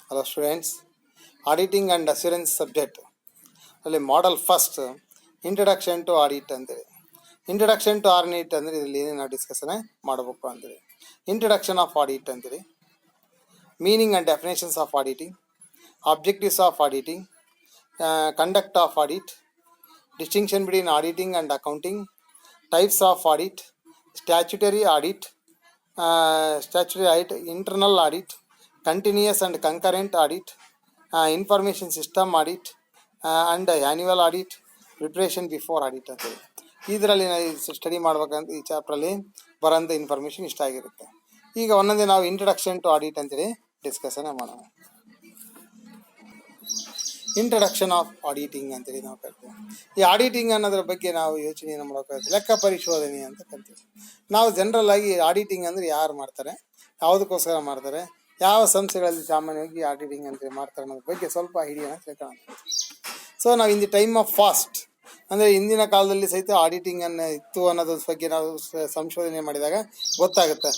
Hello students, auditing and assurance subject ಅಲ್ಲಿ ಮಾಡಲ್ first introduction to audit ಅಂತೇಳಿ. Introduction to audit ಅಂದರೆ ಇದರಲ್ಲಿ ಏನೇನು ನಾವು ಡಿಸ್ಕಷನ್ ಮಾಡಬೇಕು ಅಂತೇಳಿ. ಇಂಟ್ರಡಕ್ಷನ್ ಆಫ್ ಆಡಿಟ್ ಅಂತೇಳಿ, meaning and definitions of auditing, objectives of auditing, conduct of audit, distinction between auditing and accounting, types of audit, statutory audit, internal audit, continuous and concurrent audit, information system audit, and annual audit, preparation before audit ಅಂತೇಳಿ. ಇದರಲ್ಲಿ study ಮಾಡ್ಬೇಕಂತ ಈ ಚಾಪ್ಟ್ರಲ್ಲಿ ಬರೋಂಥ information ಇಷ್ಟ ಆಗಿರುತ್ತೆ. ಈಗ ಒಂದೊಂದೇ ನಾವು ಇಂಟ್ರಡಕ್ಷನ್ ಟು ಆಡಿಟ್ ಅಂತೇಳಿ ಡಿಸ್ಕಷನ್ ಮಾಡೋಣ. ಇಂಟ್ರಡಕ್ಷನ್ ಆಫ್ ಆಡಿಟಿಂಗ್ ಅಂತೇಳಿ ನಾವು ಕರಿತೀವಿ. ಈ ಆಡಿಟಿಂಗ್ ಅನ್ನೋದ್ರ ಬಗ್ಗೆ ನಾವು ಯೋಚನೆಯನ್ನು ಮಾಡೋಕ್ಕಾಗುತ್ತೆ. ಲೆಕ್ಕ ಪರಿಶೋಧನೆ ಅಂತ ಕರಿತೀವಿ. ನಾವು ಜನರಲ್ ಆಗಿ ಆಡಿಟಿಂಗ್ ಅಂದರೆ ಯಾರು ಮಾಡ್ತಾರೆ, ಯಾವುದಕ್ಕೋಸ್ಕರ ಮಾಡ್ತಾರೆ, ಯಾವ ಸಂಸ್ಥೆಗಳಲ್ಲಿ ಸಾಮಾನ್ಯವಾಗಿ ಆಡಿಟಿಂಗ್ ಅಂತೇಳಿ ಮಾಡ್ತಾರೆ ಅನ್ನೋದ್ರ ಬಗ್ಗೆ ಸ್ವಲ್ಪ ಐಡಿಯಾನ ತಿಳ್ಕೊಳ್ಳೋಣ. ಸೊ ನಾವು in the time of fast ಅಂದರೆ ಇಂದಿನ ಕಾಲದಲ್ಲಿ ಸಹಿತ ಆಡಿಟಿಂಗ್ ಅನ್ನು ಇತ್ತು ಅನ್ನೋದ್ರ ಬಗ್ಗೆ ನಾವು ಸಂಶೋಧನೆ ಮಾಡಿದಾಗ ಗೊತ್ತಾಗುತ್ತೆ.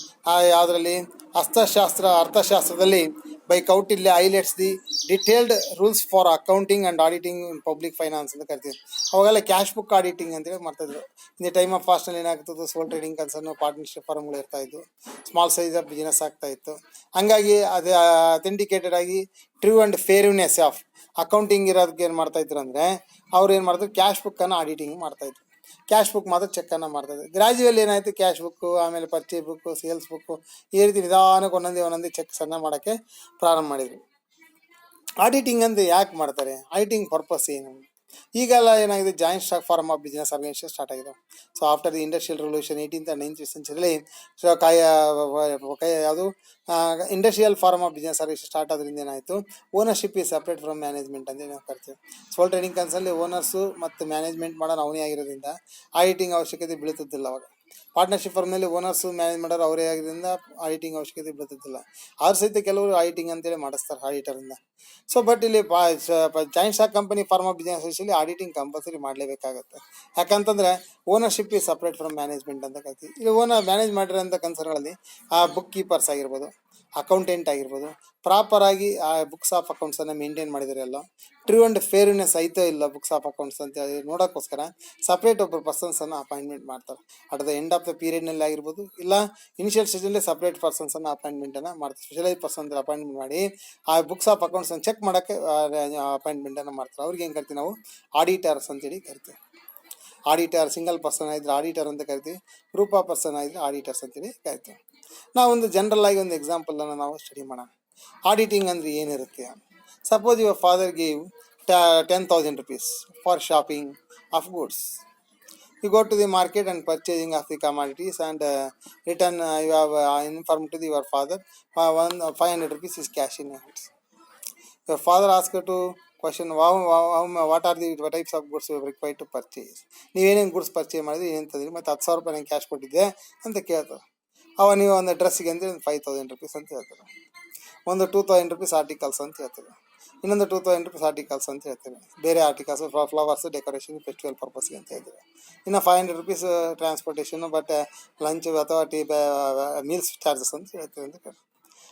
ಯಾವುದರಲ್ಲಿ ಅರ್ಥಶಾಸ್ತ್ರದಲ್ಲಿ by Kautilya highlights the detailed rules for accounting and auditing in public finance ಅಂತ ಕರಿತೀವಿ. ಅವಾಗೆಲ್ಲ ಕ್ಯಾಶ್ ಬುಕ್ ಆಡಿಟಿಂಗ್ ಅಂತೇಳಿ ಮಾಡ್ತಾಯಿದ್ರು. ಇನ್ ದಿ ಟೈಮ್ ಆಫ್ ಫಾಸ್ಟ್ನಲ್ಲಿ ಏನಾಗ್ತದೆ, ಸೋಲ್ ಟ್ರೇಡಿಂಗ್ ಕನ್ಸರ್ನು ಪಾರ್ಟ್ನರ್ಶಿಪ್ ಫರ್ಮ್ಗಳು ಇರ್ತಾಯಿತ್ತು, ಸ್ಮಾಲ್ ಸೈಜ್ ಆಫ್ ಬಿಸ್ನೆಸ್ ಆಗ್ತಾಯಿತ್ತು. ಹಂಗಾಗಿ ಅದು ಅಥೆಂಟಿಕೇಟೆಡ್ ಆಗಿ true and fairness of accounting ಇರೋದಕ್ಕೆ ಏನು ಮಾಡ್ತಾಯಿದ್ರು ಅಂದರೆ ಅವ್ರು ಏನು ಮಾಡ್ತಾರೆ, ಕ್ಯಾಶ್ ಬುಕ್ಕನ್ನು ಆಡಿಟಿಂಗ್ ಮಾಡ್ತಾಯಿದ್ರು. ಕ್ಯಾಶ್ ಬುಕ್ ಮಾತ್ರ ಚೆಕ್ಕನ್ನು ಮಾಡ್ತಾಯಿದ್ರು. ಗ್ರ್ಯಾಜುವಲ್ ಏನಾಯಿತು, ಕ್ಯಾಶ್ ಬುಕ್ಕು, ಆಮೇಲೆ ಪರ್ಚೇಸ್ ಬುಕ್ಕು, ಸೇಲ್ಸ್ ಬುಕ್ಕು, ಈ ರೀತಿ ನಿಧಾನಕ್ಕೆ ಒಂದೊಂದೇ ಚೆಕ್ಸನ್ನು ಮಾಡೋಕ್ಕೆ ಪ್ರಾರಂಭ ಮಾಡಿದರು. ಆಡಿಟಿಂಗ್ ಅಂದರೆ ಯಾಕೆ ಮಾಡ್ತಾರೆ, ಆಡಿಟಿಂಗ್ ಪರ್ಪಸ್ ಏನು? ಈಗೆಲ್ಲ ಏನಾಗಿದೆ, joint stock form of business organisation start ಆಗಿದೆ. So after the industrial revolution 18th and 19th ಸೆಂಚುರಿಲಿ ಯಾವುದು industrial form of business organisation start ಆದ್ರಿಂದ ಏನಾಯಿತು, ownership is separate from management ಅಂತ ನಾವು ಕರಿತೀವಿ. ಸೋಲ್ ಟ್ರೇಡಿಂಗ್ ಕನ್ಸಲ್ಲಿ ಓನರ್ಸು ಮತ್ತು ಮ್ಯಾನೇಜ್ಮೆಂಟ್ ಮಾಡೋಣ ಅವನೇ ಆಗಿರೋದ್ರಿಂದ ಆಡಿಟಿಂಗ್ ಅವಶ್ಯಕತೆ ಬೀಳುತ್ತಿದ್ದಿಲ್ಲ. ಅವಾಗ ಪಾರ್ಟ್ನರ್ಶಿಪ್ ಫಾರ್ಮಲ್ಲಿ ಓನರ್ಸು ಮ್ಯಾನೇಜ್ ಮಾಡೋರು ಅವರೇ ಆಗಿರೋದ್ರಿಂದ ಆಡಿಟಿಂಗ್ ಅವಶ್ಯಕತೆ ಬೀಳುತ್ತಿದ್ದಿಲ್ಲ. ಆದ್ರೂ ಸಹಿತ ಕೆಲವರು ಆಡಿಟಿಂಗ್ ಅಂತೇಳಿ ಮಾಡಿಸ್ತಾರೆ ಆಡಿಟರಿಂದ. ಸೊ ಬಟ್ ಇಲ್ಲಿ joint stock company form of business auditing compulsory ಮಾಡಲೇಬೇಕಾಗುತ್ತೆ. ಯಾಕಂತಂದರೆ ownership is separate from management ಅಂತ ಕರಿತೀವಿ. ಇಲ್ಲಿ ಓನರ್ ಮ್ಯಾನೇಜ್ ಮಾಡಿರೋಂಥ ಕನ್ಸರ್ನ್ಗಳಲ್ಲಿ ಆ ಬುಕ್ ಕೀಪರ್ಸ್ ಆಗಿರ್ಬೋದು, ಅಕೌಂಟೆಂಟ್ ಆಗಿರ್ಬೋದು, ಪ್ರಾಪರಾಗಿ ಆ ಬುಕ್ಸ್ ಆಫ್ ಅಕೌಂಟ್ಸನ್ನು ಮೇಂಟೈನ್ ಮಾಡಿದರೆ ಎಲ್ಲ ಟ್ರೂ ಆ್ಯಂಡ್ ಫೇರ್ನೆಸ್ ಐತೋ ಇಲ್ಲ ಬುಕ್ಸ್ ಆಫ್ ಅಕೌಂಟ್ಸ್ ಅಂತ ಹೇಳಿ ನೋಡೋಕ್ಕೋಸ್ಕರ ಸಪ್ರೇಟ್ ಒಬ್ಬರು ಪರ್ಸನ್ಸನ್ನು ಅಪಾಯಿಂಟ್ಮೆಂಟ್ ಮಾಡ್ತಾರೆ. At the end of the ಪೀರಿಯಡ್ನಲ್ಲಿ ಆಗಿರ್ಬೋದು, ಇಲ್ಲ ಇನಿಷಿಯಲ್ ಸ್ಟೇಜಲ್ಲಿ ಸಪ್ರೇಟ್ ಪರ್ಸನ್ಸನ್ನು ಅಪಾಯಿಂಟ್ಮೆಂಟನ್ನು ಮಾಡ್ತಾರೆ. ಸ್ಪೆಷಲೈಸ್ ಪರ್ಸನ್ ಅಪಾಯಿಂಟ್ಮೆಂಟ್ ಮಾಡಿ ಆ ಬುಕ್ಸ್ ಆಫ್ ಅಕೌಂಟ್ಸನ್ನು ಚೆಕ್ ಮಾಡೋಕ್ಕೆ ಅಪಾಯಿಂಟ್ಮೆಂಟನ್ನು ಮಾಡ್ತಾರೆ. ಅವ್ರಿಗೆ ಏನು ಕರಿತೀವಿ ನಾವು, ಆಡಿಟರ್ಸ್ ಅಂತೇಳಿ ಕರಿತೀವಿ. ಆಡಿಟರ್ ಸಿಂಗಲ್ ಪರ್ಸನ್ ಆಗಿದ್ರೆ ಆಡಿಟರ್ ಅಂತ ಕರಿತೀವಿ, ಗ್ರೂಪ್ ಆಫ್ ಪರ್ಸನ್ ಆಗಿದ್ರೆ ಆಡಿಟರ್ಸ್ ಅಂತೇಳಿ ಕರಿತೀವಿ. ನಾವೊಂದು ಜನರಲ್ ಆಗಿ ಒಂದು ಎಕ್ಸಾಂಪಲನ್ನು ನಾವು ಸ್ಟಡಿ ಮಾಡೋಣ. ಆಡಿಟಿಂಗ್ ಅಂದರೆ ಏನಿರುತ್ತೆ? Suppose your father gave 10,000 rupees for shopping of goods. You go to the market and purchasing of the commodities and return you have informed to your father 500 rupees is cash in your hands. Your father asked you to question what are the types of goods you required to purchase. ನೀವೇನೇನು goods purchase ಮಾಡಿದ್ರೆ ಏನು ತಂದಿರಿ, ಮತ್ತು 10,000 ರೂಪಾಯಿ ನಾನು cash ಕೊಟ್ಟಿದ್ದೆ ಅಂತ ಕೇಳ್ತಾರೆ. ಅವ ನೀವು ಒಂದು ಡ್ರೆಸ್ಸಿಗೆ ಅಂದರೆ 5,000 rupees ಅಂತ ಹೇಳ್ತಾರೆ. ಒಂದು 2,000 rupees ಆರ್ಟಿಕಲ್ಸ್ ಅಂತ ಹೇಳ್ತಾರೆ. ಇನ್ನೊಂದು 2,000 rupees ಆರ್ಟಿಕಲ್ಸ್ ಅಂತ ಹೇಳ್ತೇವೆ. ಬೇರೆ ಆರ್ಟಿಕಲ್ಸ್ ಫ್ಲವರ್ಸ್ ಡೆಕೋರೇಷನ್ ಫೆಸ್ಟಿವಲ್ ಪರ್ಪಸ್ಗೆ ಅಂತ ಹೇಳ್ತೇವೆ. ಇನ್ನು 500 rupees ಟ್ರಾನ್ಸ್ಪೋರ್ಟೇಷನು, ಬಟ್ ಲಂಚ್ ಅಥವಾ ಮೀಲ್ಸ್ ಚಾರ್ಜಸ್ ಅಂತ ಹೇಳ್ತೇವೆ ಅಂತ ಕೇಳಿ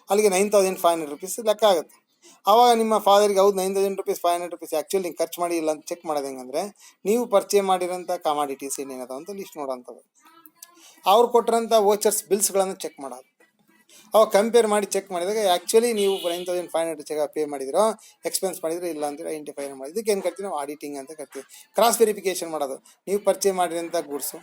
ಅಲ್ಲಿಗೆ 9,500 rupees ಲೆಕ್ಕ ಆಗುತ್ತೆ. ಆವಾಗ ನಿಮ್ಮ ಫಾದರ್ಗೆ ಹೌದು 9,000 rupees 500 rupees ಆ್ಯಕ್ಚುಲಿ ನೀವು ಖರ್ಚು ಮಾಡಿ ಇಲ್ಲ ಅಂತ ಚೆಕ್ ಮಾಡೋದು ಹೆಂಗಂದರೆ, ನೀವು ಪರ್ಚೇಸ್ ಮಾಡಿರೋಂಥ ಕಮಾಡಿಟೀಸ್ ಏನೇನದ ಅಂತ ಲಿಸ್ಟ್ ನೋಡೋಂಥದ್ದು, ಅವ್ರು ಕೊಟ್ಟಿರೋಂಥ ವೋಚರ್ಸ್ ಬಿಲ್ಸ್ಗಳನ್ನು ಚೆಕ್ ಮಾಡೋದು. ಅವಾಗ ಕಂಪೇರ್ ಮಾಡಿ ಚೆಕ್ ಮಾಡಿದಾಗ ಆ್ಯಕ್ಚುಲಿ ನೀವು 9,500 ಪೇ ಮಾಡಿದಿರೋ, ಎಕ್ಸ್ಪೆನ್ಸ್ ಮಾಡಿದ್ರೆ ಇಲ್ಲ ಅಂತ ಐಡೆಂಟಿಫೈ ಮಾಡಿ. ಇದಕ್ಕೆ ಏನು ಕರಿತೀವಿ ನಾವು, ಆಡಿಟಿಂಗ್ ಅಂತ ಕರಿತೀವಿ. ಕ್ರಾಸ್ ವೆರಿಫಿಕೇಷನ್ ಮಾಡೋದು, ನೀವು ಪರ್ಚೇಸ್ ಮಾಡಿರೋಂಥ ಗೂಡ್ಸು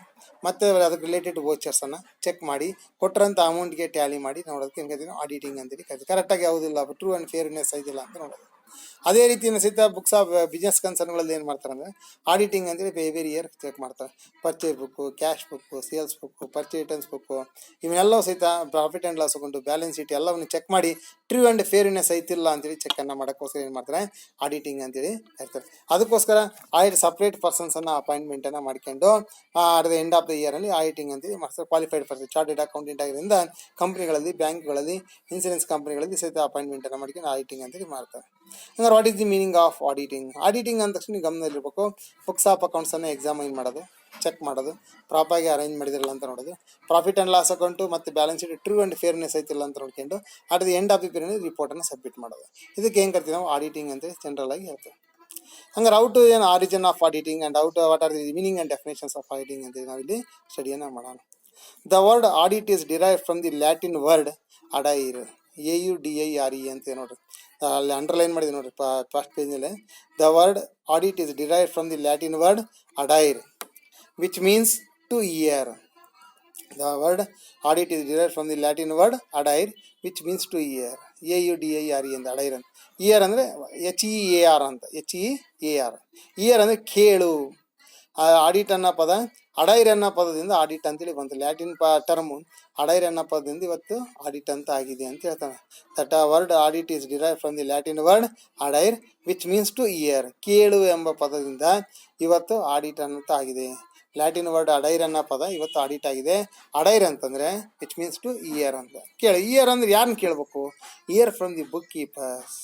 ಮತ್ತು ಅದಕ್ಕೆ ರಿಲೇಟೆಡ್ ವೋಚರ್ಸನ್ನು ಚೆಕ್ ಮಾಡಿ ಕೊಟ್ಟರಂಥ ಅಮೌಂಟ್ಗೆ ಟ್ಯಾಲಿ ಮಾಡಿ ನೋಡೋದಕ್ಕೆ ಏನು ಕರಿತೀವಿ ನಾವು, ಆಡಿಟಿಂಗ್ ಅಂತೇಳಿ ಕರಿತೀವಿ. ಕರೆಕ್ಟಾಗಿ ಯಾವುದಿಲ್ಲ, ಟ್ರೂ ಆ್ಯಂಡ್ ಫೇರ್ನೆಸ್ ಐದಿಲ್ಲ ಅಂತ ನೋಡೋದು. ಅದೇ ರೀತಿ ಸಹಿತ ಬುಕ್ಸ್ ಆಫ್ ಬಿಸ್ನೆಸ್ ಕನ್ಸರ್ನ್ಗಳಲ್ಲಿ ಏನು ಮಾಡ್ತಾರೆ ಅಂದರೆ ಆಡಿಟಿಂಗ್ ಅಂತೇಳಿ ಬೇರೆ ಇಯರ್ ಚೆಕ್ ಮಾಡ್ತಾರೆ. Purchase book, cash book, sales book, purchase returns book, ಇವನ್ನೆಲ್ಲವೂ ಸಹಿತ profit and loss account, balance sheet ಎಲ್ಲವನ್ನು ಚೆಕ್ ಮಾಡಿ ಟ್ರೂ ಆ್ಯಂಡ್ ಫೇರ್ನೆಸ್ ಐತಿಲ್ಲ ಅಂತೇಳಿ ಚೆಕ್ಕನ್ನು ಮಾಡೋಕ್ಕೋಸ್ಕರ ಏನು ಮಾಡ್ತಾರೆ, ಆಡಿಟಿಂಗ್ ಅಂತೇಳಿ ಹೇಳ್ತಾರೆ. ಅದಕ್ಕೋಸ್ಕರ ಸಪ್ರೇಟ್ ಪರ್ಸನ್ಸನ್ನು ಅಪಾಯಿಂಟ್ಮೆಂಟನ್ನು ಮಾಡ್ಕೊಂಡು at the end of the ಇಯರಲ್ಲಿ ಆಡಿಟಿಂಗ್ ಅಂತೇಳಿ ಮಾಡ್ತಾರೆ. ಕ್ವಾಲಿಫೈಡ್ ಪರ್ಸನ್ ಚಾರ್ಟೆಡ್ ಅಕೌಂಟೆಂಟ್ ಆಗಿರೋದ್ರಿಂದ ಕಂಪ್ನಿಗಳಲ್ಲಿ, ಬ್ಯಾಂಕ್ಗಳಲ್ಲಿ, ಇನ್ಸೂರೆನ್ಸ್ ಕಂಪ್ನಿಗಳಲ್ಲಿ ಸಹಿತ ಅಪಾಯಿಂಟ್ಮೆಂಟನ್ನು ಮಾಡ್ಕೊಂಡು ಆಡಿಟಿಂಗ್ ಅಂತೇಳಿ ಮಾಡ್ತಾರೆ. ಹಂಗಾರೆ what is the meaning of auditing? Auditing ಅಂದ ತಕ್ಷಣ ನೀವು ಗಮನದಲ್ಲಿರಬೇಕು, ಬುಕ್ಸ್ ಆಫ್ ಅಕೌಂಟ್ಸನ್ನು ಎಕ್ಸಾಮೈನ್ ಮಾಡೋದು, ಚೆಕ್ ಮಾಡೋದು, ಪ್ರಾಪರಾಗಿ ಅರೇಂಜ್ ಮಾಡಿದಿರಲ್ಲ ಅಂತ ನೋಡೋದು, ಪ್ರಾಫಿಟ್ ಆ್ಯಂಡ್ ಲಾಸ್ ಅಕೌಂಟು ಮತ್ತು balance sheet true and fairness ಐತಿಲ್ಲ ಅಂತ ನೋಡ್ಕೊಂಡು at the end of the period ರಿಪೋರ್ಟನ್ನು ಸಬ್ಮಿಟ್ ಮಾಡೋದು. ಇದಕ್ಕೆ ಏನು ಕರಿತೀವಿ ನಾವು? ಆಡಿಟಿಂಗ್ ಅಂತೇಳಿ ಜನರಲ್ ಆಗಿ ಹೇಳ್ತೇವೆ. ಹಂಗಾರೆ ಔಟ್ ಏನು origin of auditing and about what are the meaning and definitions of auditing ಅಂತೇಳಿ ನಾವಿಲ್ಲಿ ಸ್ಟಡಿಯನ್ನು ಮಾಡೋಣ. The word audit is derive from the Latin word audire, AUDIRE ಅಂತ ನೋಡ್ರಿ, ಅಲ್ಲಿ ಅಂಡರ್ಲೈನ್ ಮಾಡಿದೆ ನೋಡ್ರಿ ಫಸ್ಟ್ ಪೇಜ್ನಲ್ಲಿ. The word audit is derive from the Latin word audire which means to ear. The word audit is derived from the Latin word adire which means to ear. AUDIRE ಅಂತ ಅಡೈರ್ ಅಂತ. Year ಅಂದರೆ HEAR ಅಂತ, HEAR. Year ಅಂದರೆ ಕೇಳು. Audit ಅನ್ನೋ ಪದ ಅಡೈರ್ ಅನ್ನೋ ಪದದಿಂದ ಆಡಿಟ್ ಅಂತೇಳಿ ಬಂತು. ಲ್ಯಾಟಿನ್ ಟರ್ಮು ಅಡೈರ್ ಅನ್ನೋ ಪದದಿಂದ ಇವತ್ತು ಆಡಿಟ್ ಅಂತ ಆಗಿದೆ ಅಂತ ಹೇಳ್ತಾನೆ. That word audit is derive from the Latin word audire which means to hear, ಕೇಳು ಎಂಬ ಪದದಿಂದ ಇವತ್ತು ಆಡಿಟ್ ಅಂತ ಆಗಿದೆ. ಲ್ಯಾಟಿನ್ ವರ್ಡ್ ಅಡೈರ್ ಅನ್ನೋ ಪದ ಇವತ್ತು ಆಡಿಟ್ ಆಗಿದೆ. ಅಡೈರ್ ಅಂತಂದರೆ ವಿಚ್ ಮೀನ್ಸ್ ಟು ಇಯರ್ ಅಂತ. ಕೇಳಿ, ಇಯರ್ ಅಂದ್ರೆ ಯಾರನ್ನ ಕೇಳಬೇಕು? Year from the book keepers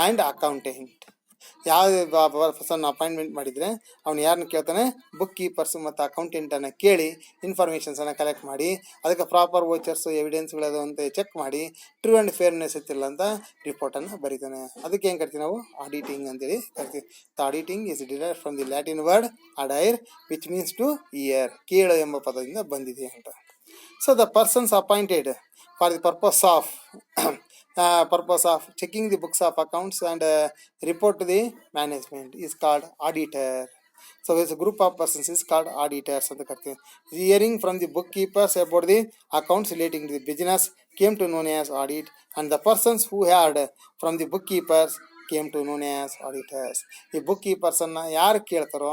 and accountant. ಯಾವ ಪರ್ಸನ್ ಅಪಾಯಿಂಟ್ಮೆಂಟ್ ಮಾಡಿದರೆ ಅವ್ನು ಯಾರನ್ನ ಕೇಳ್ತಾನೆ? ಬುಕ್ ಕೀಪರ್ಸ್ ಮತ್ತು ಅಕೌಂಟೆಂಟನ್ನು ಕೇಳಿ ಇನ್ಫಾರ್ಮೇಷನ್ಸನ್ನು ಕಲೆಕ್ಟ್ ಮಾಡಿ ಅದಕ್ಕೆ ಪ್ರಾಪರ್ ವೋಚರ್ಸು ಎವಿಡೆನ್ಸ್ಗಳದು ಅಂತ ಚೆಕ್ ಮಾಡಿ ಟ್ರೂ ಆ್ಯಂಡ್ ಫೇರ್ನೆಸ್ ಇತ್ತಿಲ್ಲ ಅಂತ ರಿಪೋರ್ಟನ್ನು ಬರೀತಾನೆ. ಅದಕ್ಕೆ ಏನು ಕರಿತೀವಿ ನಾವು? ಆಡಿಟಿಂಗ್ ಅಂತೇಳಿ ಕರಿತೀವಿ. The auditing is derived from the Latin word audire which means to hear, ಕೇಳು ಎಂಬ ಪದದಿಂದ ಬಂದಿದೆ ಅಂತ. So the persons appointed for the purpose of checking the books of accounts and report to the management is called auditor. So this group of persons is called auditors ಅಂತ ಕರಿತೀವಿ. Hearing from the bookkeepers about the accounts relating to the business came to known as audit, and the persons who heard from the bookkeepers came to known as auditors. ಈ book ಕೀಪರ್ಸನ್ನು ಯಾರು ಕೇಳ್ತಾರೋ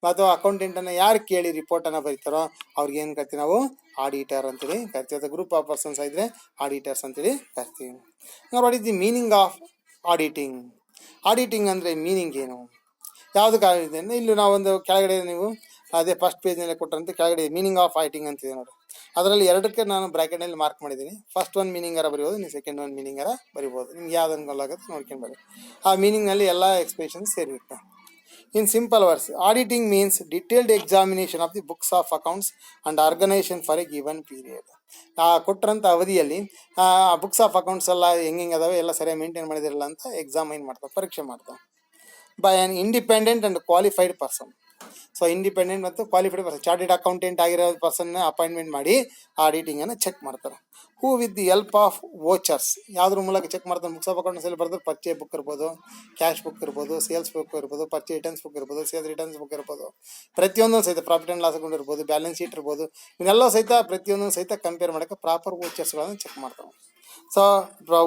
ಅಥವಾ ಅಕೌಂಟೆಂಟನ್ನು ಯಾರು ಕೇಳಿ ರಿಪೋರ್ಟನ್ನು ಬರೀತಾರೋ ಅವ್ರಿಗೆ ಏನು ಕರಿತೀವಿ ನಾವು? ಆಡಿಟರ್ ಅಂತೇಳಿ ಕರಿತೀವಿ. ಅಥವಾ ಗ್ರೂಪ್ ಆಫ್ ಪರ್ಸನ್ಸ್ ಇದ್ದರೆ ಆಡಿಟರ್ಸ್ ಅಂತೇಳಿ ಕರಿತೀವಿ. What is the meaning of auditing? Auditing ಅಂದರೆ ಮೀನಿಂಗ್ ಏನು? ಯಾವುದಕ್ಕೆ ಆಡಿದೆ ಅಂದರೆ ಇಲ್ಲಿ ನಾವೊಂದು ಕೆಳಗಡೆ ನೀವು ಅದೇ ಫಸ್ಟ್ ಪೇಜ್ನಲ್ಲಿ ಕೊಟ್ಟಂತೆ ಕೆಳಗಡೆ ಮೀನಿಂಗ್ ಆಫ್ ಆಡಿಟಿಂಗ್ ಅಂತಿದೆ ನೋಡಿ. ಅದರಲ್ಲಿ ಎರಡಕ್ಕೆ ನಾನು ಬ್ರ್ಯಾಕೆಟ್ನಲ್ಲಿ ಮಾರ್ಕ್ ಮಾಡಿದ್ದೀನಿ. ಫಸ್ಟ್ ಒನ್ ಮೀನಿಂಗರ ಬರಿಬೋದು, ನೀವು ಸೆಕೆಂಡ್ ಒನ್ ಮೀನಿಂಗರ ಬರಿಬೋದು. ನಿಮ್ಗೆ ಯಾವ್ದು ಅನುಕೂಲ ಆಗುತ್ತೆ ನೋಡ್ಕೊಂಡು ಬರಿ. ಆ ಮೀನಿಂಗ್ನಲ್ಲಿ ಎಲ್ಲ ಎಕ್ಸ್ಪ್ರೆಷನ್ಸ್ ಸೇರಿರುತ್ತೆ. In simple words, auditing means detailed examination of the books of accounts and organisation for a given period. ಕೊಟ್ಟರಂಥ ಅವಧಿಯಲ್ಲಿ ಬುಕ್ಸ್ ಆಫ್ ಅಕೌಂಟ್ಸ್ ಎಲ್ಲ ಹೆಂಗೆ ಅದಾವೆ ಎಲ್ಲ ಸರಿಯಾಗಿ ಮೇಂಟೈನ್ ಮಾಡಿದಿರಲ್ಲ ಅಂತ ಎಕ್ಸಾಮೈನ್ ಮಾಡ್ತಾವೆ, ಪರೀಕ್ಷೆ ಮಾಡ್ತಾವೆ by an independent and qualified person. So independent ಮತ್ತು ಕ್ವಾಲಿಫೈಡ್ ಪರ್ಸನ್, ಚಾರ್ಟೆಡ್ ಅಕೌಂಟೆಂಟ್ ಆಗಿರೋ ಪರ್ಸನ್ನ ಅಪಾಯಿಂಟ್ಮೆಂಟ್ ಮಾಡಿ ಆಡಿಟಿಂಗನ್ನು ಚೆಕ್ ಮಾಡ್ತಾರೆ. Who with the help of vouchers, ಯಾವುದ್ರ ಮೂಲಕ ಚೆಕ್ ಮಾಡ್ತಾರೆ? ಬುಕ್ಸ್ ಆಫ್ ಅಕೌಂಟ್ಸ್ ಅಲ್ಲಿ ಬರೆದ್ರೆ ಪರ್ಚೇಸ್ ಬುಕ್ ಇರ್ಬೋದು, ಕ್ಯಾಶ್ ಬುಕ್ ಇರ್ಬೋದು, ಸೇಲ್ಸ್ ಬುಕ್ ಇರ್ಬೋದು, ಪರ್ಚೇಸ್ ರಿಟರ್ನ್ಸ್ ಬುಕ್ ಇರ್ಬೋದು, ಸೇಲ್ಸ್ ರಿಟರ್ನ್ಸ್ ಬುಕ್ ಇರ್ಬೋದು, ಪ್ರತಿಯೊಂದು ಸಹಿತ ಪ್ರಾಫಿಟ್ ಆ್ಯಂಡ್ ಲಾಸ್ ಅಕೌಂಟ್ ಇರ್ಬೋದು, ಬ್ಯಾಲೆನ್ಸ್ ಶೀಟ್ ಇರ್ಬೋದು, ಇವನ್ನೆಲ್ಲ ಸಹಿತ ಪ್ರತಿಯೊಂದು ಸಹಿತ ಕಂಪೇರ್ ಮಾಡೋಕ್ಕೆ ಪ್ರಾಪರ್ ವೋಚರ್ಸ್ಗಳನ್ನು ಚೆಕ್ ಮಾಡ್ತಾರೆ. So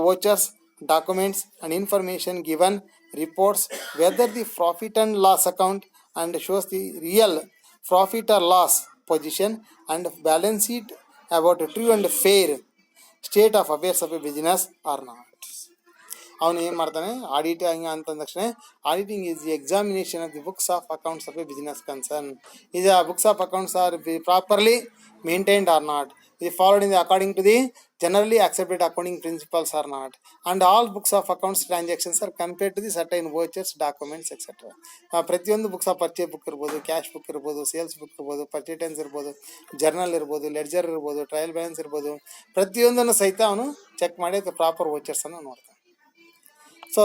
vouchers, documents and information given reports whether the profit and loss account and shows the real profit or loss position and balance sheet about a true and fair state of affairs of a business or not. ಅವನು ಏನು ಮಾಡ್ತಾನೆ? Audit ಹಂಗೆ ಅಂತಂದ ತಕ್ಷಣ auditing is the examination of the books of accounts of a business concern. is the books of accounts are properly maintained or not, is followed in the according to the generally accepted accounting principles or not, and all books of accounts transactions are compared to the certain vouchers, documents etc. ಪ್ರತಿಯೊಂದು books of purchase book ಇರ್ಬೋದು, cash book ಇರ್ಬೋದು, sales book ಇರ್ಬೋದು, purchase returns ಇರ್ಬೋದು, journal ಇರ್ಬೋದು, ledger ಇರ್ಬೋದು, trial balance ಇರ್ಬೋದು, ಪ್ರತಿಯೊಂದನ್ನು ಸಹಿತ ಅವನು ಚೆಕ್ ಮಾಡಿ ಅದಕ್ಕೆ ಪ್ರಾಪರ್ ವೋಚರ್ಸನ್ನು ನೋಡ್ತಾನೆ. ಸೊ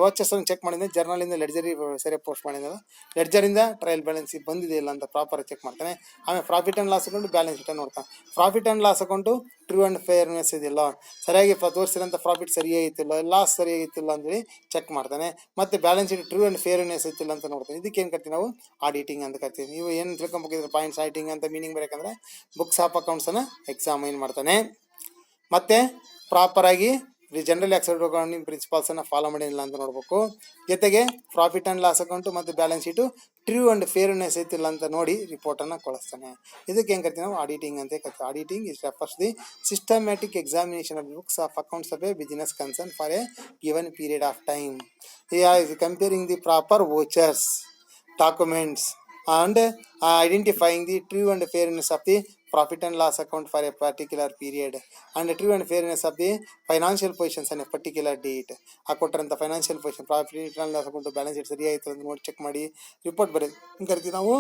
ವೋಚರ್ಸನ್ನು ಚೆಕ್ ಮಾಡಿದ್ರೆ ಜರ್ನಲಿಂದ ಲೆಡ್ಜರಿ ಸರಿಯಾಗಿ ಪೋಸ್ಟ್ ಮಾಡಿದಾಗ ಲೆಡ್ಜರಿಂದ ಟ್ರಯಲ್ ಬ್ಯಾಲೆನ್ಸ್ ಬಂದಿದೆ ಇಲ್ಲ ಅಂತ ಪ್ರಾಪರ್ ಚೆಕ್ ಮಾಡ್ತಾನೆ. ಆಮೇಲೆ profit and loss account balance sheet ನೋಡ್ತಾನೆ. Profit and loss account true and fairness ಇದೆಯಲ್ಲ, ಸರಿಯಾಗಿ ತೋರಿಸಿರೋಂಥ ಪ್ರಾಫಿಟ್ ಸರಿಯಾಗಿತ್ತಿಲ್ಲ, ಲಾಸ್ ಸರಿಯಾಗಿತ್ತಿಲ್ಲ ಅಂತೇಳಿ ಚೆಕ್ ಮಾಡ್ತಾನೆ. ಮತ್ತು balance sheet true and fairness ಐತಿಲ್ಲ ಅಂತ ನೋಡ್ತಾನೆ. ಇದಕ್ಕೆ ಏನು ಕರಿತೀವಿ ನಾವು? ಆಡಿಟಿಂಗ್ ಅಂತ ಕರಿತೀವಿ. ನೀವು ಏನು ತಿಳ್ಕೊಂಬೇಕಿದ್ರೆ ಪಾಯಿಂಟ್ಸ್ ಆಡಿಟಿಂಗ್ ಅಂತ ಮೀನಿಂಗ್ ಬೇಕಂದ್ರೆ ಬುಕ್ಸ್ ಆಫ್ ಅಕೌಂಟ್ಸನ್ನು ಎಕ್ಸಾಮೈನ್ ಮಾಡ್ತಾನೆ. ಮತ್ತು ಪ್ರಾಪರಾಗಿ ಜನರಲಿ ಅಕ್ಸೆಪ್ಟೆಡ್ ಅಕೌಂಟಿಂಗ್ ಪ್ರಿನ್ಸಿಪಲ್ಸನ್ನು ಫಾಲೋ ಮಾಡಿಲ್ಲ ಅಂತ ನೋಡಬೇಕು. ಜೊತೆಗೆ ಪ್ರಾಫಿಟ್ ಆ್ಯಂಡ್ ಲಾಸ್ ಅಕೌಂಟು ಮತ್ತು balance sheet true and fairness ಐತಿಲ್ಲ ಅಂತ ನೋಡಿ ರಿಪೋರ್ಟನ್ನು ಕಳಿಸ್ತಾನೆ. ಇದಕ್ಕೆ ಏನು ಕರಿತೀವಿ ನಾವು? ಆಡಿಟಿಂಗ್ ಅಂತ ಕರಿತೀವಿ. Auditing is refers the systematic examination of books of accounts of a business concern for a given period of time. Comparing the proper vouchers, documents and identifying the true and fairness of the profit and loss account for a particular period and true and fairness of the financial positions on a particular date. ಆ ಕೊಟ್ಟರಂಥ financial position profit and loss account balance sheet ಸರಿ ಆಯಿತು ಅಂತ ನೋಡಿ check ಮಾಡಿ report ಬರೀತೀವಿ. ಹಿಂಗೆ ಕರಿತೀವಿ ನಾವು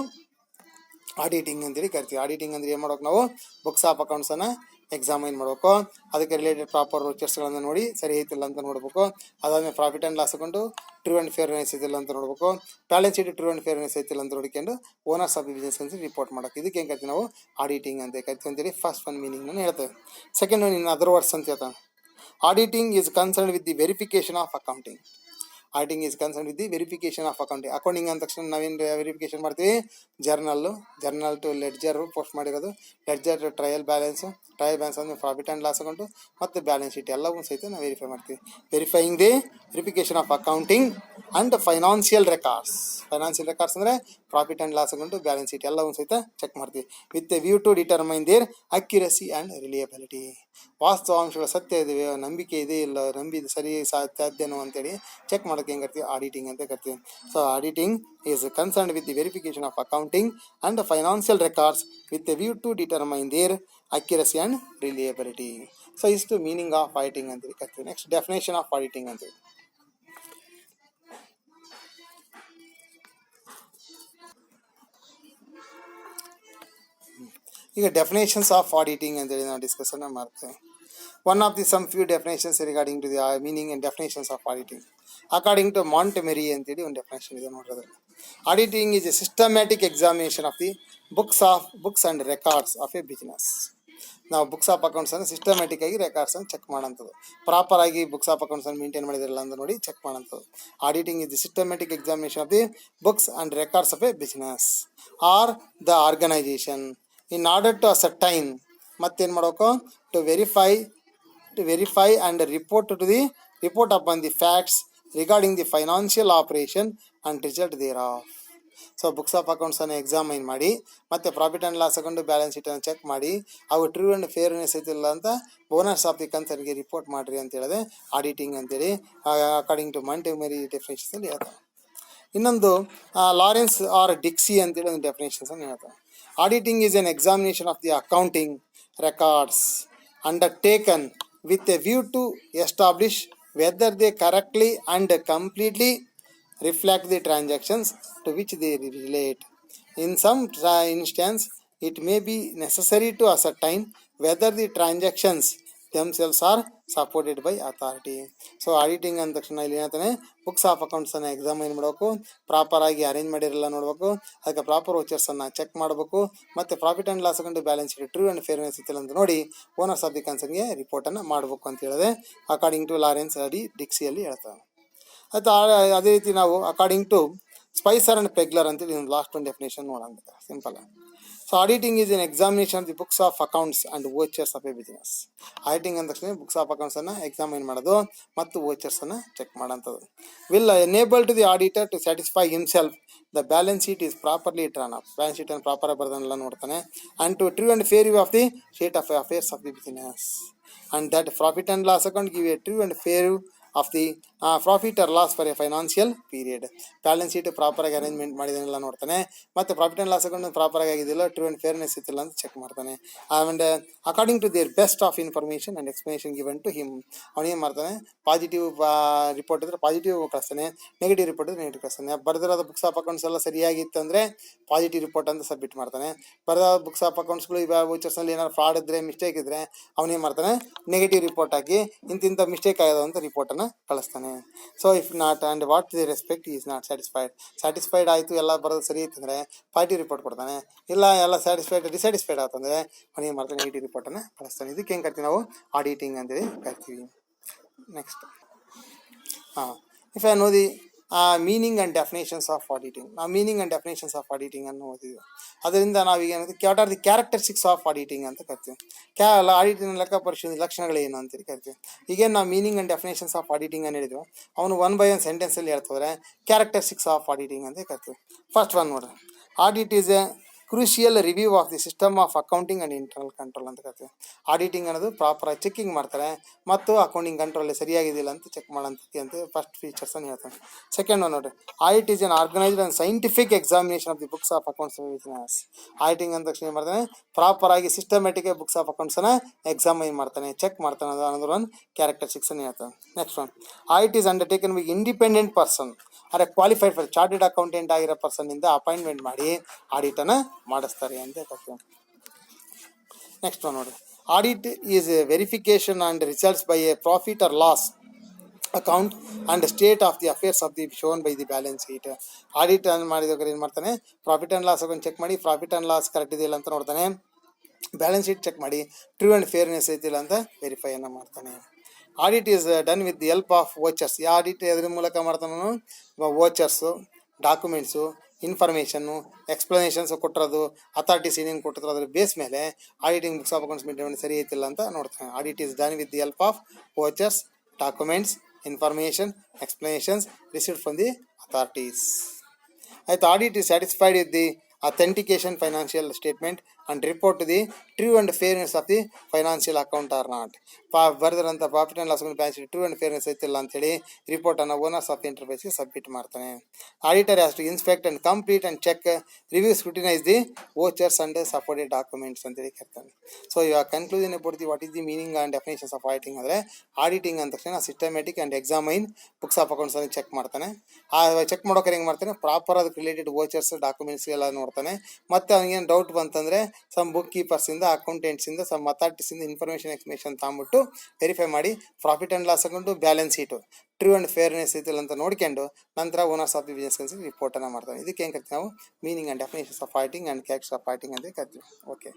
ಆಡಿಟಿಂಗ್ ಅಂತೇಳಿ ಕರಿತೀವಿ. ಆಡಿಟಿಂಗ್ ಅಂದರೆ ಏನು ಮಾಡ್ಬೇಕು ನಾವು ಬುಕ್ಸ್ ಆಫ್ ಅಕೌಂಟ್ಸನ್ನು ಎಕ್ಸಾಮೈನ್ ಮಾಡಬೇಕು. ಅದಕ್ಕೆ ರಿಲೇಟೆಡ್ ಪ್ರಾಪರ್ ವೋಚರ್ಸ್ಗಳನ್ನು ನೋಡಿ ಸರಿ ಐತಿಲ್ಲ ಅಂತ ನೋಡಬೇಕು. ಅದಾದಮೇಲೆ profit and loss account true and fairness ಐತಿಲ್ಲ ಅಂತ ನೋಡಬೇಕು. Balance sheet true and fairness ಐತಿಲ್ಲ ಅಂತ ನೋಡಿಕೊಂಡು ಓನರ್ಸ್ ಆಫ್ ದಿ ಬಿಸ್ನೆಸ್ ಅಂತ ರಿಪೋರ್ಟ್ ಮಾಡೋಕೆ ಇದಕ್ಕೆ ಏನು ಕರಿತೀವಿ ನಾವು ಆಡಿಟಿಂಗ್ ಅಂತ ಕರಿತೀವಿ ಅಂತೇಳಿ ಫಸ್ಟ್ ಒನ್ ಮೀನಿಂಗ್ ನಾನು ಹೇಳ್ತೇವೆ. Second one in other words ಅಂತ ಹೇಳ್ತಾನೆ. Auditing is concern with the verification of accounting. Auditing is concern with the verification of accounting. Accounting ಅಂದ ತಕ್ಷಣ ನಾವೇನು ವೆರಿಫಿಕೇಶನ್ ಮಾಡ್ತೀವಿ, ಜರ್ನಲ್ ಟು ಲೆಡ್ಜರ್ ಪೋಸ್ಟ್ ಮಾಡಿರೋದು, ಲೆಡ್ಜರ್ ಟು ಟ್ರಯಲ್ ಬ್ಯಾಲೆನ್ಸ್ ಅಂದರೆ profit and loss account ಮತ್ತು balance sheet ಎಲ್ಲವೂ ಸಹಿತ ನಾವು ವೆರಿಫೈ ಮಾಡ್ತೀವಿ. Verifying the verification of accounting and financial records. Financial records ಅಂದರೆ profit and loss account balance sheet ಎಲ್ಲವೂ ಸಹಿತ ಚೆಕ್ ಮಾಡ್ತೀವಿ with a view to determine their accuracy and reliability. ವಾಸ್ತವಾಂಶಗಳ ಸತ್ಯ ಇದೆಯೋ, ನಂಬಿಕೆ ಇದೆ ಇಲ್ಲ, ನಂಬಿದ ಸರಿ ಸಾಧ್ಯನೋ ಅಂತೇಳಿ ಚೆಕ್ ಮಾಡೋಕ್ಕೆ ಹೆಂಗೆ ಕರ್ತೀವಿ ಆಡಿಟಿಂಗ್ ಅಂತ ಕರ್ತೀವಿ. So auditing is concerned with the verification of accounting and financial records with a view to determine their accuracy and reliability. So ಇಷ್ಟು ಮೀನಿಂಗ್ ಆಫ್ ಆಡಿಟಿಂಗ್ ಅಂತೇಳಿ ಕರ್ತೀವಿ. ನೆಕ್ಸ್ಟ್ ಡೆಫಿನೇಷನ್ ಆಫ್ ಆಡಿಟಿಂಗ್ ಅಂತೇಳಿ. ಈಗ ಡೆಫಿನೇಷನ್ಸ್ ಆಫ್ ಆಡಿಟಿಂಗ್ ಅಂತೇಳಿ ನಾವು discussion ಮಾಡ್ತೇವೆ. One of the some few definitions regarding to the meaning and definitions of auditing according to Montgomery ಅಂತೇಳಿ ಒಂದು ಡೆಫಿನೇಷನ್ ಇದೆ ನೋಡ್ರಿ. Auditing is A systematic examination of the books and records of a business. ನಾವು ಬುಕ್ಸ್ of ಅಕೌಂಟ್ಸನ್ನು systematic ಆಗಿ ರೆಕಾರ್ಡ್ಸನ್ನು check ಮಾಡೋಂಥದ್ದು, ಪ್ರಾಪರ್ ಆಗಿ ಬುಕ್ಸ್ ಆಫ್ ಅಕೌಂಟ್ಸನ್ನು ಮೇಂಟೈನ್ ಮಾಡಿದಿರಲ್ಲ ಅಂತ ನೋಡಿ ಚೆಕ್ ಮಾಡೋಂಥದ್ದು. Auditing is the systematic examination of the books and records of a business or the organisation in order to ascertain ಮತ್ತೇನು ಮಾಡಬೇಕು to verify and report upon the facts regarding the financial operation and result thereof. So books of ಅಕೌಂಟ್ಸನ್ನು examine ಮಾಡಿ ಮತ್ತು profit and loss account balance ಶೀಟನ್ನು check ಮಾಡಿ ಅವು true and fairness ಐತಿಲ್ಲ ಅಂತ ಓನರ್ಸ್ ಆಫ್ ದಿ ಕನ್ಸರ್ನ್ಗೆ report ಮಾಡಿರಿ ಅಂತ ಹೇಳಿದೆ ಆಡಿಟಿಂಗ್ ಅಂತೇಳಿ ಅಕಾರ್ಡಿಂಗ್ ಟು ಮಾಂಟೆಮೆರಿ ಡೆಫಿನೇಷನ್ಸಲ್ಲಿ ಹೇಳ್ತಾರೆ. ಇನ್ನೊಂದು ಲಾರೆನ್ಸ್ ಆರ್ ಡಿಕ್ಸಿ ಅಂತೇಳಿ ಒಂದು ಡೆಫಿನೇಷನ್ಸನ್ನು ಹೇಳ್ತಾರೆ. Auditing is an examination of the accounting records undertaken with a view to establish whether they correctly and completely reflect the transactions to which they relate. In some instance, it may be necessary to ascertain whether the transactions themselves are supported by authority. So auditing ಅಂದ ತಕ್ಷಣ ಇಲ್ಲಿ ಏನಂತಾನೆ books of ಅಕೌಂಟ್ಸನ್ನು examine ಮಾಡಬೇಕು, ಪ್ರಾಪರಾಗಿ arrange ಮಾಡಿರಲ್ಲ ನೋಡಬೇಕು, ಅದಕ್ಕೆ proper ವೋಚರ್ಸನ್ನು check ಮಾಡಬೇಕು, ಮತ್ತು profit and loss account balance sheet true and fairness ಇತ್ತಿಲ್ಲ ಅಂತ ನೋಡಿ ಓನರ್ಸ್ ಆಫ್ ದಿ ಕನ್ಸರ್ನ್ಗೆ ರಿಪೋರ್ಟನ್ನು ಮಾಡಬೇಕು ಅಂತ ಹೇಳಿದೆ ಅಕಾರ್ಡಿಂಗ್ ಟು ಲಾರೆನ್ಸ್ ಡಿಕ್ಸಿಯಲ್ಲಿ ಹೇಳ್ತಾರೆ. ಆಯಿತು. ಅದೇ ರೀತಿ ನಾವು according to Spicer and Pegler ಅಂತೇಳಿ ಒಂದು ಲಾಸ್ಟ್ ಒಂದು ಡೆಫಿನೇಷನ್ ನೋಡೋಣ simple. So auditing is an examination of the books of accounts and vouchers of a business. Auditing ಅಂದ ತಕ್ಷಣ ಬುಕ್ಸ್ ಆಫ್ ಅಕೌಂಟ್ಸನ್ನು ಎಕ್ಸಾಮೈನ್ ಮಾಡೋದು ಮತ್ತು ವೋಚರ್ಸನ್ನು ಚೆಕ್ ಮಾಡೋಂಥದ್ದು. Will enable to the auditor to satisfy himself the balance sheet is properly drawn up. Balance ಶೀಟನ್ನು ಪ್ರಾಪರಾಗಿ ಬರ್ದನ್ನೆಲ್ಲ ನೋಡ್ತಾನೆ. And to true and fair view of the state of affairs of the business. And that profit and loss account give a true and fair of the profit or loss for a financial period. Balance sheet ಪ್ರಾಪರಾಗಿ arrangement ಮಾಡಿದನ್ನೆಲ್ಲ ನೋಡ್ತಾನೆ, ಮತ್ತು profit and loss account ಪ್ರಾಪರಾಗಿ ಆಗಿದ್ದಿಲ್ಲ, true and fairness ಇತ್ತಿಲ್ಲ ಅಂತ check ಮಾಡ್ತಾನೆ. And according to their best of information and explanation given to him. ಅವನೇನು ಮಾಡ್ತಾನೆ, ಪಾಸಿಟಿವ್ ರಿಪೋರ್ಟ್ ಇದ್ದರೆ ಪಾಸಿಟಿವ್ ಕಳಿಸ್ತಾನೆ, ನೆಗೆಟಿವ್ ರಿಪೋರ್ಟ್ ಇದ್ದರೆ ನೆಗೆಟಿವ್ ಕಳಿಸ್ತಾನೆ. ಬರೆದಿರೋದು ಬುಕ್ಸ್ ಆಫ್ ಅಕೌಂಟ್ಸ್ ಎಲ್ಲ ಸರಿಯಾಗಿತ್ತು ಅಂದರೆ ಪಾಸಿಟಿವ್ ರಿಪೋರ್ಟ್ ಅಂತ ಸಬ್ಮಿಟ್ ಮಾಡ್ತಾನೆ. ಬರೆದ ಬುಕ್ಸ್ ಆಫ್ ಅಕೌಂಟ್ಸ್ಗಳು ಇವಾಗ ವೋಚರ್ಸ್ನಲ್ಲಿ ಏನಾದ್ರು ಫ್ರಾಡ್ ಇದ್ದರೆ, ಮಿಸ್ಟೇಕ್ ಇದ್ದರೆ ಅವನೇನು ಮಾಡ್ತಾನೆ, ನೆಗೆಟಿವ್ ರಿಪೋರ್ಟ್ ಹಾಕಿ ಇಂತಿಂಥ ಮಿಸ್ಟೇಕ್ ಆಗೋದು ಅಂತ ರಿಪೋರ್ಟನ್ನು ಕಳಿಸ್ತಾನೆ. So if not and what the respect is not satisfied ಆಯಿತು, ಎಲ್ಲ ಬರೋದು ಸರಿ ಇತ್ತಂದರೆ ಪಾಸಿಟಿವ್ ರಿಪೋರ್ಟ್ ಕೊಡ್ತಾನೆ. ಇಲ್ಲ ಎಲ್ಲ ಡಿಸ್ಸ್ಯಾಟಿಸ್ಫೈಡ್ ಆಯ್ತಂದರೆ ಅವನು ಏನು ಮಾಡ್ತಾನೆ, ನೆಗೆಟಿವ್ ರಿಪೋರ್ಟನ್ನು ಕಳಿಸ್ತಾನೆ. ಇದಕ್ಕೆ ಹೆಂಗೆ ಕರಿತೀವಿ ನಾವು ಆಡಿಟಿಂಗ್ ಅಂತೇಳಿ ಕರಿತೀವಿ. Next if I know the meaning and definitions of auditing. ನಾವು meaning and definitions of auditing ಅನ್ನು ಓದಿದ್ವಿ. ಅದರಿಂದ ನಾವೀಗ ಏನಂದ್ರೆ what are the characteristics of auditing ಅಂತ ಕರಿತೀವಿ. ಆಡಿಟಿಂಗ್ ಲೆಕ್ಕ ಪರಿಶೋಧನೆ ಲಕ್ಷಣಗಳೇನು ಅಂತೇಳಿ ಕರಿತೀವಿ. ಈಗೇನು ನಾವು meaning and definitions of auditing ಅನ್ನು ಹೇಳಿದ್ವಿ, ಅವನು 1 by 1 ಸೆಂಟೆನ್ಸಲ್ಲಿ ಹೇಳ್ತಿದ್ರೆ ಕ್ಯಾರೆಕ್ಟರಿಸ್ಟಿಕ್ಸ್ ಆಫ್ ಆಡಿಟಿಂಗ್ ಅಂತ ಕರಿತೀವಿ. ಫಸ್ಟ್ ಒನ್ ನೋಡ್ರಿ, audit is A crucial review of the system of accounting and internal control ಅಂತ ಕರಿತೀವಿ. ಆಡಿಟಿಂಗ್ ಅನ್ನೋದು ಪ್ರಾಪರಾಗಿ ಚೆಕಿಂಗ್ ಮಾಡ್ತಾರೆ ಮತ್ತು ಅಕೌಂಟಿಂಗ್ ಕಂಟ್ರೋಲ್ ಸರಿಯಾಗಿದೆಯಿಲ್ಲ ಅಂತ ಚೆಕ್ ಮಾಡೋಂಥದ್ದು ಅಂತ ಫಸ್ಟ್ ಫೀಚರ್ಸ್ ಅನ್ನು ಹೇಳ್ತಾರೆ. ಸೆಕೆಂಡ್ ಒನ್ ನೋಡಿರಿ, audit is an organised and scientific examination of the books of accounts business. Auditing ಅಂದ ತಕ್ಷಣ ಏನು ಮಾಡ್ತಾನೆ, ಪ್ರಾಪರಾಗಿ ಸಿಸ್ಟಮ್ಯಾಟಿಕ್ ಬುಕ್ಸ್ ಆಫ್ ಅಕೌಂಟ್ಸನ್ನು ಎಕ್ಸಾಮೈನ್ ಮಾಡ್ತಾನೆ, ಚೆಕ್ ಮಾಡ್ತಾನೆ ಅನ್ನೋದ್ರ ಒಂದು ಕ್ಯಾರೆಕ್ಟರಿಸ್ಟಿಕ್ಸ್ ಅನ್ನು ಹೇಳ್ತಾನೆ. Next one, audit is undertaken by independent person ಅರೆ ಕ್ವಾಲಿಫೈಡ್ ಫಾರ್ ಚಾರ್ಟೆಡ್ ಅಕೌಂಟೆಂಟ್ ಆಗಿರೋ ಪರ್ಸನ್ನಿಂದ ಅಪಾಯಿಂಟ್ಮೆಂಟ್ ಮಾಡಿ ಆಡಿಟನ್ನು ಮಾಡಿಸ್ತಾರೆ ಅಂತ ಹೇಳ್ತೀವಿ. ನೆಕ್ಸ್ಟ್ ಒನ್ ನೋಡಿ, audit is verification and results by A profit or loss account and state of the affairs of the shown by the balance sheet. Audit ಅನ್ನು ಮಾಡಿದಾಗ ಏನು ಮಾಡ್ತಾನೆ, profit and loss account check ಮಾಡಿ profit and loss correct ಇದೆಯಲ್ಲ ಅಂತ ನೋಡ್ತಾನೆ, balance sheet check ಮಾಡಿ true and fairness ಐತಿಲ್ಲ ಅಂತ ವೆರಿಫೈಯನ್ನು ಮಾಡ್ತಾನೆ. Audit is done with the help of vouchers. ಈ ಆಡಿಟ್ ಎದ್ರ ಮೂಲಕ ಮಾಡ್ತಾನು, ವೋಚರ್ಸು, ಡಾಕ್ಯುಮೆಂಟ್ಸು, ಇನ್ಫಾರ್ಮೇಷನ್ನು, ಎಕ್ಸ್ಪ್ಲನೇಷನ್ಸ್ ಕೊಟ್ಟಿರೋದು, ಅಥಾರಿಟೀಸ್ ಏನೇನು ಕೊಟ್ಟಿದ್ರು ಅದ್ರ ಬೇಸ್ ಮೇಲೆ auditing books of accounts maintain ಸರಿ ಐತಿಲ್ಲ ಅಂತ ನೋಡ್ತಾನೆ. Audit is done with the help of vouchers, documents, information, explanations received from the authorities. ಆಯ್ತು, audit is satisfied with the authentication financial statement and report the true and fairness of the financial account are not. ಬರೆದ್ರಂಥ profit and loss account balance sheet true and fairness ಐತಿಲ್ಲ ಅಂತೇಳಿ ರಿಪೋರ್ಟನ್ನು owners of ಇಂಟರ್ಫೇಸ್ಗೆ submit ಮಾಡ್ತಾನೆ. Auditor has to inspect and complete and check review scrutinise the vouchers and supported documents ಅಂತೇಳಿ ಕೇಳ್ತಾನೆ. So ಇವಾಗ conclusion ಕೊಡ್ತೀವಿ, what is the meaning and definitions of auditing ಅಂದರೆ, ಆಡಿಟಿಂಗ್ ಅಂದ ತಕ್ಷಣ systematic and examine books of accounts ಅನ್ನು check ಮಾಡ್ತಾನೆ. ಆ ಚೆಕ್ ಮಾಡೋಕೆ ಹೆಂಗೆ ಮಾಡ್ತಾನೆ, ಪ್ರಾಪರ್ ಅದಕ್ಕೆ ರಿಲೇಟೆಡ್ ವೋಚರ್ಸ್ ಡಾಕ್ಯುಮೆಂಟ್ಸ್ ಎಲ್ಲ ನೋಡ್ತಾನೆ. ಮತ್ತು ಅವ್ನಿಗೇನು ಡೌಟ್ ಬಂತಂದರೆ ಸಮ್ ಬುಕ್ ಕೀಪರ್ಸಿಂದ, ಅಕೌಂಟೆಂಟ್ಸಿಂದ, ಸಮ್ ಅಥಾರಿಟೀಸಿಂದ ಇನ್ಫಾರ್ಮೇಷನ್ ಎಕ್ಸ್ಪ್ಲನೇಷನ್ ತಗೊಂಬಿಟ್ಟು ವೆರಿಫೈ ಮಾಡಿ profit and loss account, balance sheet true and fairness ಐತಿಲ್ಲ ಅಂತ ನೋಡ್ಕೊಂಡು ನಂತರ ಓನರ್ಸ್ ಆಫ್ ದಿ ಬಿಸ್ನೆಸ್ ಕನ್ಸಿಗೆ ರಿಪೋರ್ಟನ್ನು ಮಾಡ್ತಾರೆ. ಇದಕ್ಕೆ ಏನು ಕರಿತೀವಿ ನಾವು, meaning and definitions of auditing and characters of auditing ಅಂತ ಕರಿತೀವಿ. ಓಕೆ.